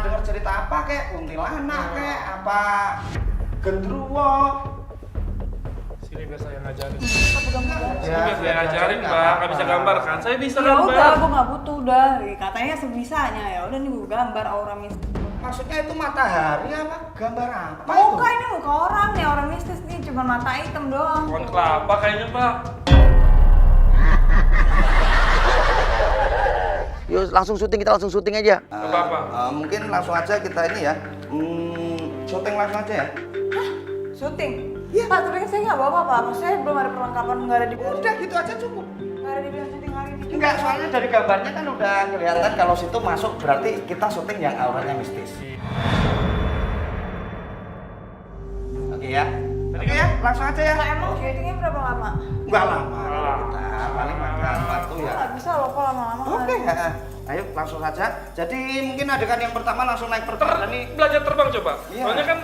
denger cerita apa kayak kuntilanak kayak apa gendruwo. Sini biar saya ngajarin. Ya, Biar saya ngajarin, Mbak. Nggak bisa gambar kan? Saya bisa Ya gambar. udah, gue nggak butuh udah. Katanya sebisanya ya. Udah nih gue gambar aura mistis. Maksudnya itu matahari apa? Gambar apa Muka itu? ini muka orang nih, orang mistis nih. Cuma mata hitam doang. Pohon kelapa kayaknya, Mbak. Yuk langsung syuting, kita langsung syuting aja. Nggak apa-apa. Mungkin langsung aja kita ini ya. Syuting langsung aja ya. Syuting? Iya. Pak, tapi kan saya nggak bawa apa-apa. Maksudnya belum ada perlengkapan, nggak ada di Udah gitu aja cukup. nggak ada dibilang syuting hari ini. Enggak, soalnya dari gambarnya kan udah kelihatan kalau situ masuk berarti kita syuting yang auranya mistis. Oke ya. Oke ya, langsung aja ya. Nah, emang syutingnya berapa lama? Enggak lama kita paling makan waktu ya. Nggak bisa loh kok lama-lama. Oke, ayo langsung saja. Jadi mungkin adegan yang pertama langsung naik pertama nih. Belajar terbang coba. Iya. Soalnya kan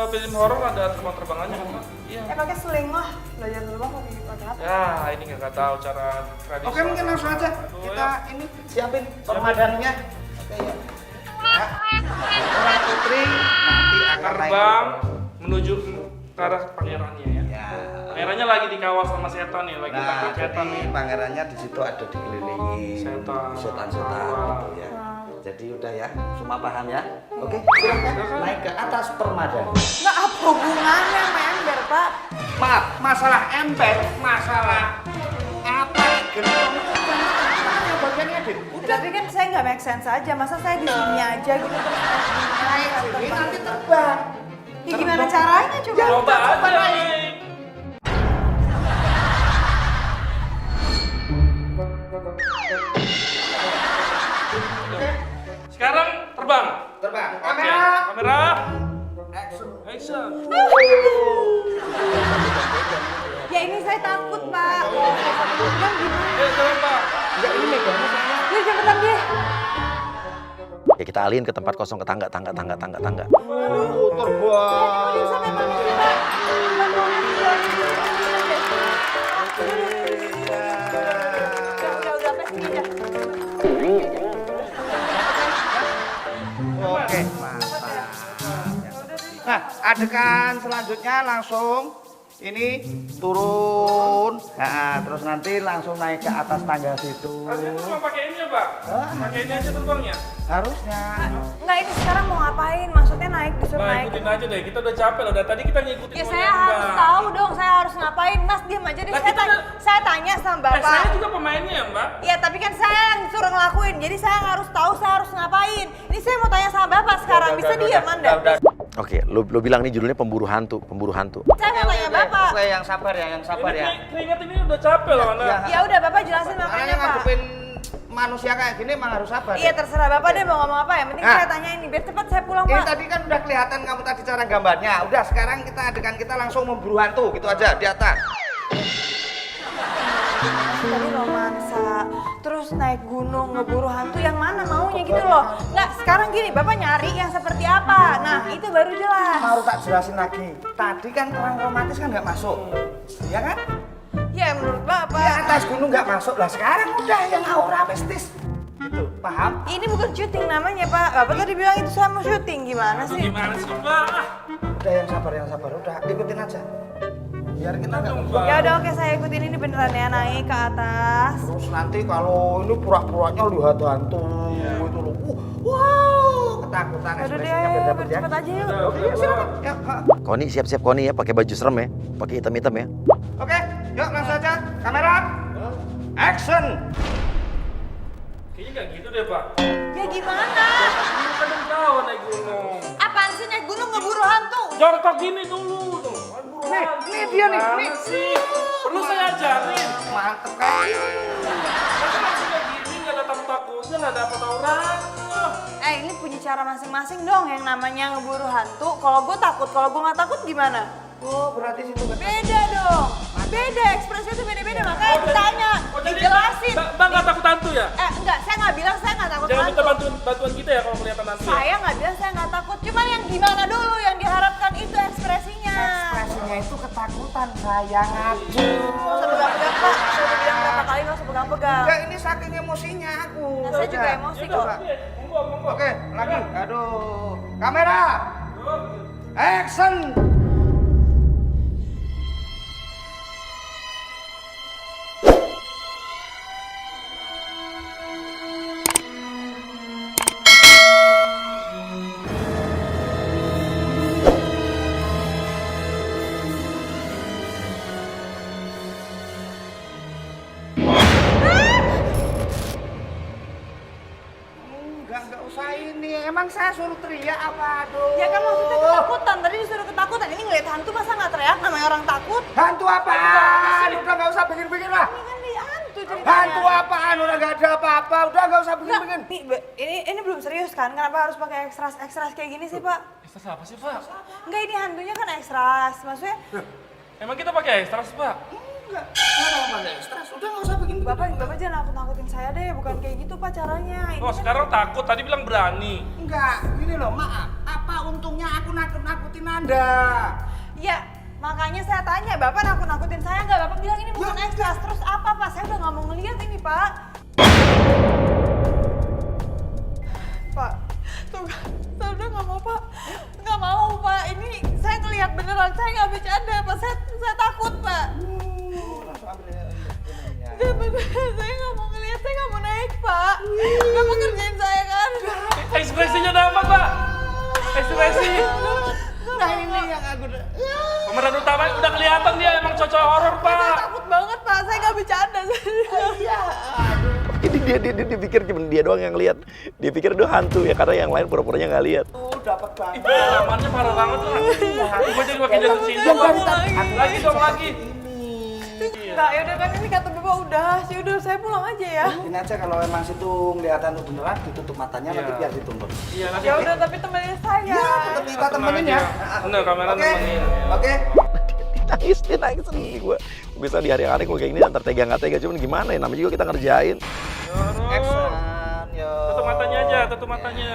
film horor ada terbang-terbangannya kan, Mbak. Iya. Pakai seling lah. Belajar dulu pakai apa? Ya, ini nggak tahu cara tradisional. Oke, mungkin langsung aja. Kita ini siapin permadaninya. Oke ya. Ya. Orang putri nanti akan naik. Terbang menuju ke arah pangerannya ya. Ya. Pangerannya lagi dikawal sama setan nih, lagi Nah, takut setan nih. jadi pangerannya di situ ada dikelilingi Setan. setan-setan Wah. gitu ya. Jadi udah ya, semua paham ya? Oke, silakan naik ke atas permadani. Nggak apa hubungannya sama ember, Pak? Maaf, masalah ember, masalah apa gentong itu kan yang bagiannya Dit. Tapi kan saya nggak make sense aja. Masa saya di sini aja gitu terus Naik sini nanti terbang. Ya gimana caranya coba? Coba coba aja naik. nih. Oke, Sekarang terbang. terbang. Oke, Kamera. kamera. Action. Action. Ya ini saya takut, Pak. Kan gimana? Jalan, Pak. Enggak ini megangnya kayaknya. Ya cepetan deh. Ya kita alihin ke tempat kosong, ke tangga. Terbang. Bisa memang ini, Pak. Udah, sampai sini aja. Oke, mantap. Nah, adegan selanjutnya langsung ini turun. Nah, terus nanti langsung naik ke atas tangga situ. Harusnya cuma pakai ini ya, Pak. Pakai ini aja terbangnya. Harusnya. Enggak, ini sekarang mau ngapain? Maksudnya naik, disuruh Nah, naik. ikutin aja deh. Kita udah capek loh. Dari tadi kita ngikutin. Ya maunya saya Mbak. harus tahu dong, saya harus ngapain. Mas diam aja deh, Lah, saya kita tanya, udah- saya tanya sama Saya Bapak. juga pemainnya ya, Mbak. Ya tapi kan saya yang disuruh ngelakuin, jadi saya harus tahu saya harus ngapain. Ini saya mau tanya sama Bapak sekarang, bisa diam Anda? Oke, lo bilang nih judulnya pemburu hantu. Saya mau tanya Bapak. Oke, yang sabar ya, yang sabar Ini ya. keringat ini udah capek loh, Anda. Ya. Ya udah Bapak jelasin Karena makanya yang Pak. ngadepin manusia kayak gini emang harus sabar. Iya ya. terserah Bapak deh mau ngomong apa, yang penting Nah. saya tanya ini, biar cepat saya pulang Ini Pak. tadi kan udah kelihatan kamu tadi cara gambarnya. Udah sekarang kita adegan kita langsung memburu hantu gitu aja di atas. Tadi romansa, terus naik gunung, ngeburu hantu, yang mana maunya gitu loh. Nggak, sekarang gini, Bapak nyari yang seperti apa. Nah, itu baru jelas. Mau tak jelasin lagi. Tadi kan orang romantis kan nggak masuk. Ya kan? Ya menurut Di Bapak. atas gunung nggak masuk. Lah sekarang udah yang aura mistis. Gitu, paham? Ini bukan syuting namanya Pak. Bapak tadi bilang itu saya mau syuting, gimana Aduh, sih? gimana sih, Mbak? Udah yang sabar. Udah ikutin aja. Biar kita nggak Aduh, Mbak. Ya udah oke, saya ikutin ini beneran ya, naik ke atas. Terus nanti kalau ini pura-puranya lihat hantu itu loh. Wow, ketakutan Udah deh, ekspresinya biar dapet ya. cepet aja yuk. Oke, yuk, silakan. Yuk, ha. Koni siap-siap Koni ya, pakai baju serem ya, pakai hitam-hitam ya. Oke, yuk langsung aja. Kamera. Action. Kayaknya nggak gitu deh, Pak. Ya gimana? Ini kan udah tahu naik gunung. Apaan sih naik gunung ngeburu hantu? Jongkok gini dulu tuh. Nih dia nih, nih. Sih. Perlu saya ajarin. Mantep kan? Masa langsung kayak gini nggak ada takut-takutnya, nggak dapat orang. Ini punya cara masing-masing dong yang namanya ngeburu hantu. Kalau gue takut, kalau gue nggak takut gimana? Oh, berarti situ kan. Beda dong. Beda, ekspresinya tuh beda-beda. Makanya ditanya, jadi dijelasin. Bang nggak takut hantu ya? Enggak, saya nggak bilang saya nggak takut Jangan minta hantu. bantuan kita ya kalau kelihatan hantu. Ya? Saya nggak bilang saya nggak takut. Cuman yang gimana dulu yang diharapkan itu ekspresinya. Ekspresinya itu ketakutan sayang aja. Nggak usah pegang-pegang Pak. Saya udah bilang berapa kali nggak usah pegang-pegang. Enggak, ini saking emosinya aku. Nah, saya juga emosi Ya kok. udah, monggo. Oke, lagi. Aduh. Kamera. Action. Enggak usah ini. Emang saya suruh teriak apa? Aduh. Ya kan maksudnya ketakutan, tadi disuruh ketakutan. Ini ngeliat hantu masa nggak teriak, namanya orang takut. Hantu apaan? Udah nggak usah bikin-bikin lah. Ini kan di hantu ceritanya. Hantu apaan? Udah nggak ada apa-apa. Udah nggak usah bikin-bikin. Ini belum serius kan? Kenapa harus pakai ekstras kayak gini sih, Pak? Ekstras apa sih, Pak? Enggak, ini hantunya kan ekstras. Maksudnya, Emang kita pakai ekstras, Pak? Enggak. Orang mana stres? Udah nggak usah bikin. Bapak jangan nakut-nakutin saya deh. Bukan kayak gitu, Pak, caranya. Ini Oh, kan- sekarang takut. Tadi bilang berani. Enggak. Gini loh, maaf. Apa untungnya aku nakut-nakutin Anda? Ya, makanya saya tanya, Bapak nakut-nakutin saya nggak? Bapak bilang ini bukan ekstras. Terus apa, Pak? Saya udah nggak mau ngeliat ini, Pak. Pak, tuh, saya udah nggak mau, Pak. Nggak mau, Pak. Ini saya ngelihat beneran. Saya nggak bercanda, Pak. Saya takut, Pak. Nggak beneran. Saya nggak mau ngeliat. Saya nggak mau naik, Pak. Bapak kerjain saya kan? Ekspresinya dapat, Pak. Ekspresi. Nah ini yang aku. Pemeran utama udah kelihatan dia emang cocok horor, Saya Pak. takut banget, Pak. Saya nggak bercanda. Iya. Ini dia pikir cuma dia doang yang lihat. Dia pikir itu hantu ya karena yang lain pura-puranya nggak lihat. Dapat banget. Ih, pengalamannya parah banget lah. Gue jadi makin jatuh cinta, Pak. Lagi dong, lagi. Enggak, yaudah kan ini kata Bapak udah. Sih udah, saya pulang aja ya. Ini aja kalau emang situ kelihatan beneran ditutup matanya nanti biar dituntut. Iya, nanti. Ya udah, tapi temenin saya. Iya, tetap kita temenin ya. Bener, kamera Oke. nemenin. Oke. Dia nangis sendiri gue. Bisa di hari yang aneh gue kayak gini antar tega nggak tega cuman gimana ya namanya juga kita ngerjain. Action. Yo. Tutup matanya aja, tutup matanya.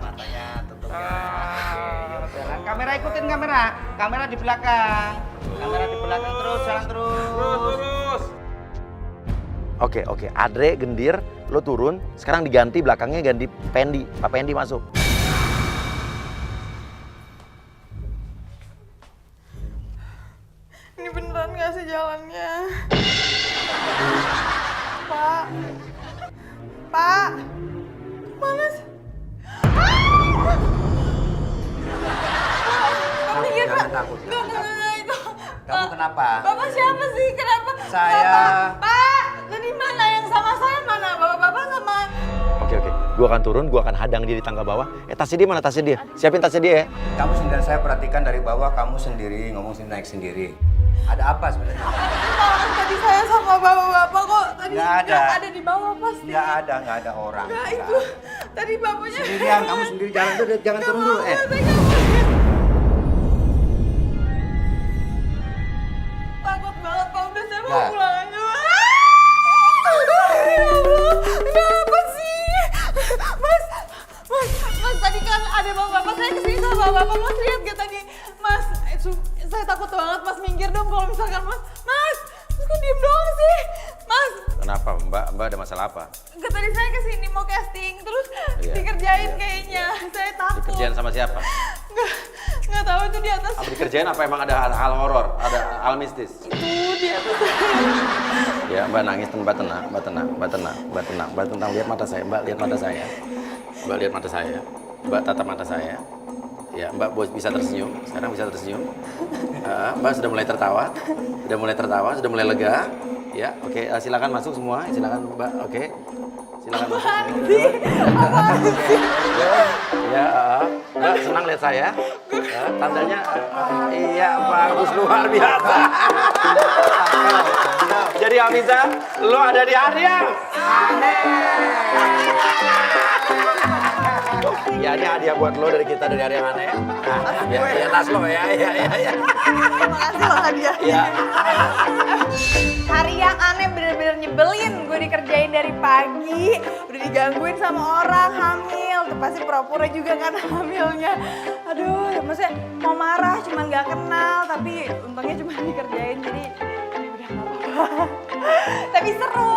Matanya tutup. Ah. Kamera ikutin kamera. Kamera di belakang. Kamera di belakang terus jalan terus. Terus. Oke. Adre gendir, lo turun. Sekarang diganti belakangnya ganti Pendi. Pak Pendi masuk. Ini beneran gak sih jalannya? Pak. Pak. Mana sih? Pak, minggir, Pak. takut. Enggak, itu. Kamu kenapa? Bapak siapa sih? Kenapa? Saya. Pak, jadi mana yang sama saya mana? Bapak sama... Oke. Gue akan turun, gue akan hadang dia di tangga bawah. Tasnya dia mana tasnya dia? Siapin tasnya dia ya. Kamu sendiri, saya perhatikan dari bawah kamu sendiri, ngomong sendiri, naik sendiri. Ada apa sebenarnya? Malah tadi saya sama bapak-bapak kok tadi Nggak ada. ada di bawah pasti. Nggak ada orang. Nggak, itu tadi bapaknya. Sendirian, kamu sendiri jalan dulu, jangan turun dulu. Saya nggak mau. Takut banget, Pak. Udah saya mau Nggak. pulang aja. Ya Allah, kenapa sih? Mas, tadi kan ada bapak-bapak, saya kesini sama bapak-bapak. Mas lihat gak tadi? Mas, saya takut banget, Mas. Minggir dong kalau misalkan Mas, kok diem doang sih? Mas, Kenapa Mbak ada masalah apa? enggak, tadi saya kesini mau casting, terus Iya, dikerjain iya, kayaknya. Saya takut. Dikerjain sama siapa? Nggak tahu itu di atas. Apa dikerjain apa emang ada hal horor? Ada hal mistis? Itu di atas. Ya Mbak nangis, Mbak tenang. Lihat mata saya, Mbak lihat mata saya. Mbak lihat mata saya. Mbak tatap mata saya. Ya Mbak bisa tersenyum, sekarang bisa tersenyum. Mbak sudah mulai tertawa, sudah mulai lega. Ya, oke, silakan masuk semua, silakan Mbak, oke. Silakan masuk. Ya, Mbak senang lihat saya. Tandanya, iya bagus luar biasa. Jadi Amiza, lo ada di hari yang aneh. Ya ini hadiah buat lo dari kita dari hari yang aneh. Nah, ya tas lo ya. Terima kasih loh hadiah. Ya. Hari yang aneh bener-bener nyebelin. Gue dikerjain dari pagi, udah digangguin sama orang hamil. Tuh pasti pura-pura juga kan hamilnya. Aduh, ya maksudnya mau marah cuman gak kenal. Tapi untungnya cuma dikerjain jadi udah gak apa-apa. Tapi seru.